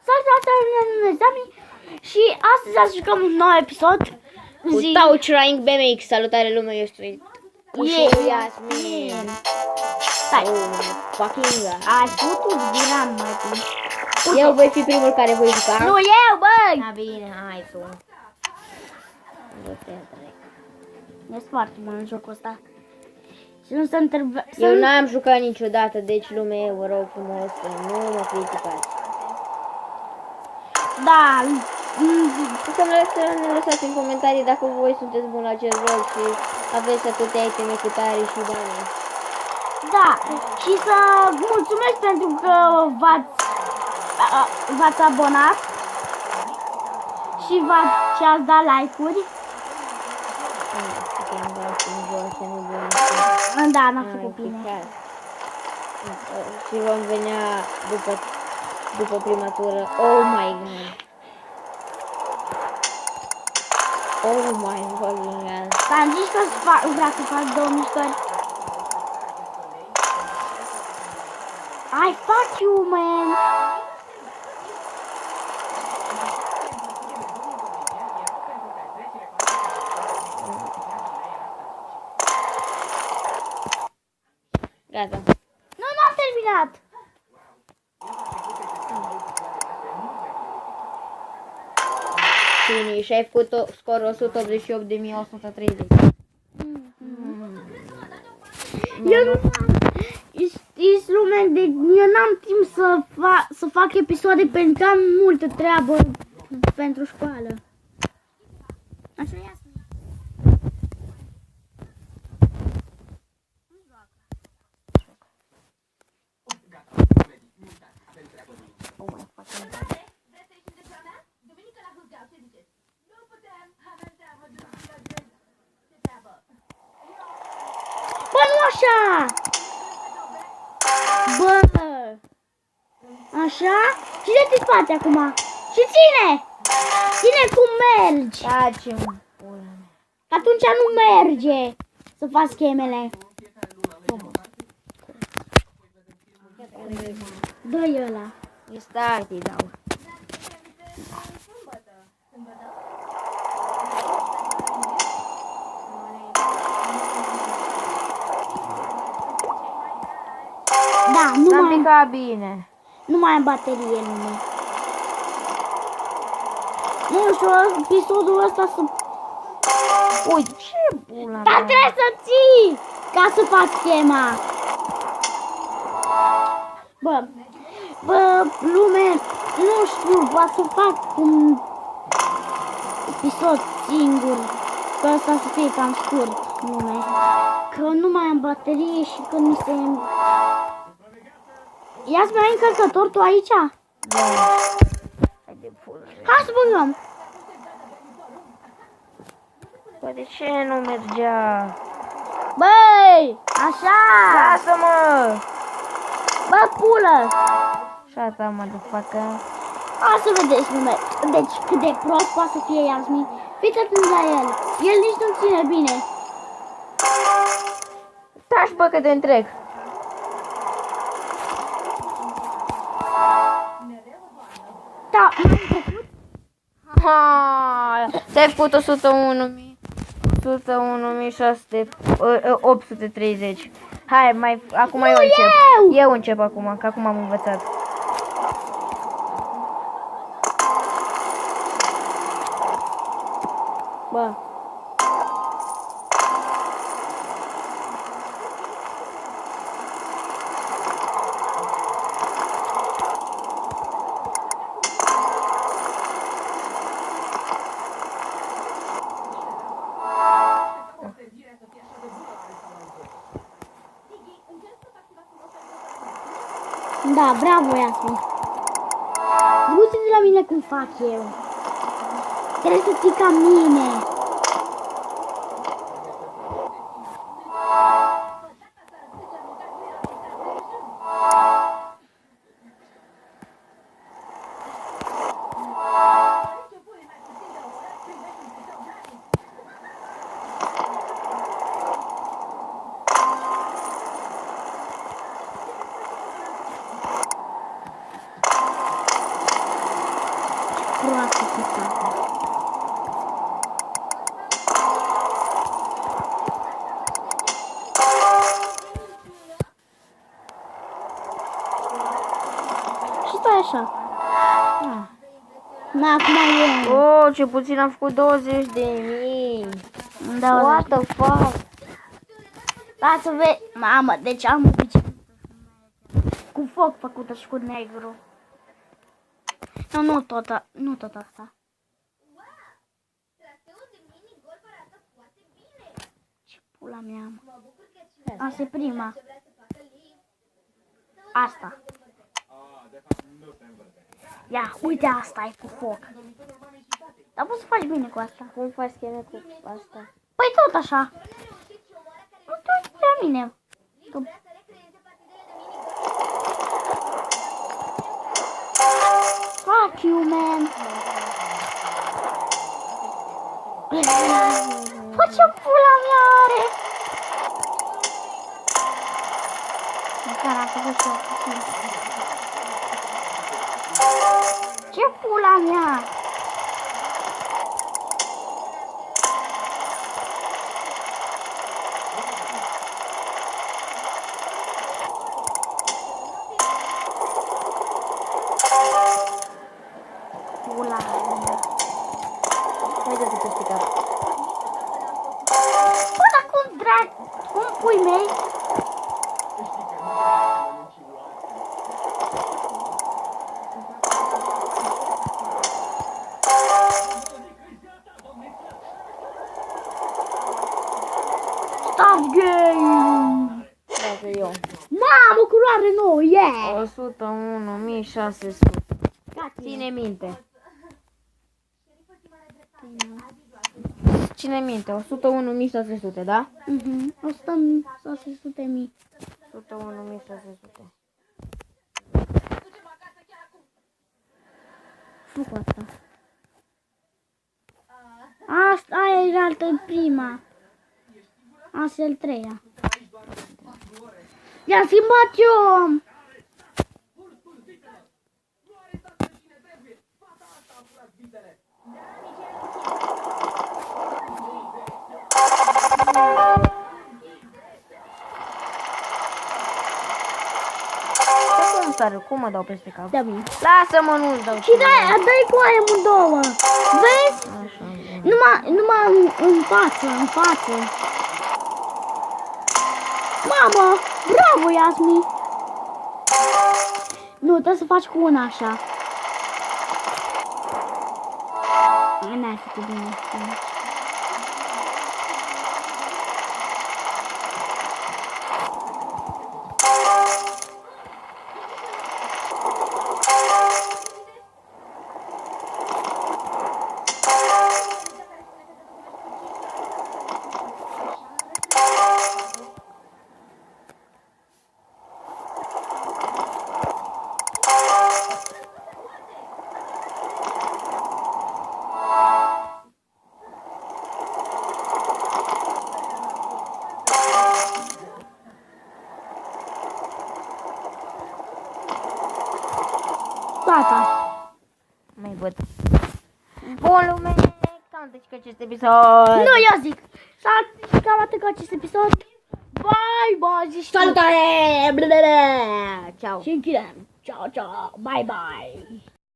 Salut, și astăzi ați jucăm un nou episod. Cu Touch Rank BMX. Salutare lume, eu sunt Yasmin. Stai. Fucking Ai putut gura mai bine. Eu voi fi primul care voi juca. Nu eu, băi! Da, bine, hai tu. Ești foarte bun în jocul ăsta. Și nu se întrebe... Eu n-am jucat niciodată, deci lume, vă rog frumos să nu mă criticați. Da. Să ne lăsați în comentarii dacă voi sunteți buni la acest joc și aveți atâtea iteme cu tare și bani. Da. Și să mulțumesc pentru că v-ați abonat. Și ați dat like-uri. Da, n-a făcut bine. Și vom venea după prima tură. Oh my god. Oh my fucking god. Am zis că vreau să fac două mișcări. I fuck you, man. Gata. Nu, n-am terminat. Finish, ai făcut scor 188.130. Eu nu știți lume, eu n-am timp să fac episoade pentru că am multă treabă pentru școală. Așa e. Bă, nu așa! Bă! Așa? Și de spate acum! Și ține! Ține cum mergi! Taci-mă, pula mea. Că atunci nu merge să faci schemele. Dă-i ăla. Stai, te dau. Da, nu S-a mai, picat bine. nu mai am baterie în mine. Nu știu, episodul ăsta să... Uite, ce pula mea. Dar trebuie să ții ca să faci schema. Bă, lume, nu știu, va să fac un episod singur. Că ăsta să fie cam scurt, lume. Că nu mai am baterie și că mi se... Ia-ți mai încărcător tu aici? Da. Hai de pula mea. Hai să băgăm. Bă, de ce nu mergea? Băi, așa. Lasă-mă! Bă, pulă. Shut up, motherfucker. Hai să vedeți, lume. Deci, cât de prost poate să fie Yasmin. Fiți atent la el. El nici nu ține bine. Taci, bă, că te întreg. Da, m-am trecut. Ha, ți-ai făcut 830. Hai, acum eu încep. Eu încep acum, că acum am învățat. Bă. Da, bravo, Yasmin. Du-te de la mine cum fac eu. Trebuie să ții ca mine. stai așa. Na, acum e. Oh, ce puțin am făcut 20.000. Da, What the fuck? da, să vezi. Mamă, deci am o bicicletă cu foc făcută și cu negru. Nu tot asta. Ce pula mea am. Asta e prima. Asta. Ia, uite asta e cu foc. Dar poți să faci bine cu asta. Cum faci scheme cu asta? Păi tot așa. Nu te uiți la mine. Fuck you, man. Bă, ce pula mea are? Măcar am făcut și eu puțin. Ce pula mea? Pula mea. Hai de te picat. Bă, dar cum pui mei? Stop game! Dacă eu. Mamă, culoare nouă, yeah! 101.600. Ține minte. Ține minte, 101.600, da? 100.000. 101.600. Nu cu asta. Asta era altă prima. Asta e al treia. I-am schimbat eu. Cum mă dau peste cap? Da, bine. Lasă-mă, nu-ți dau. Și dai cu aia amândouă. Vezi? Așa, Numai în față. Mamă, bravo, Iasmi. Nu, trebuie să faci cu una așa. N-ai făcut bine. Gata. Mai văd. Bun, lume, cam deci că acest episod. Nu, eu zic. Cam atât cu acest episod. Bye, bye. Zici tu. Salutare! Ciao. Și închidem. Ciao, ciao. Bye, bye.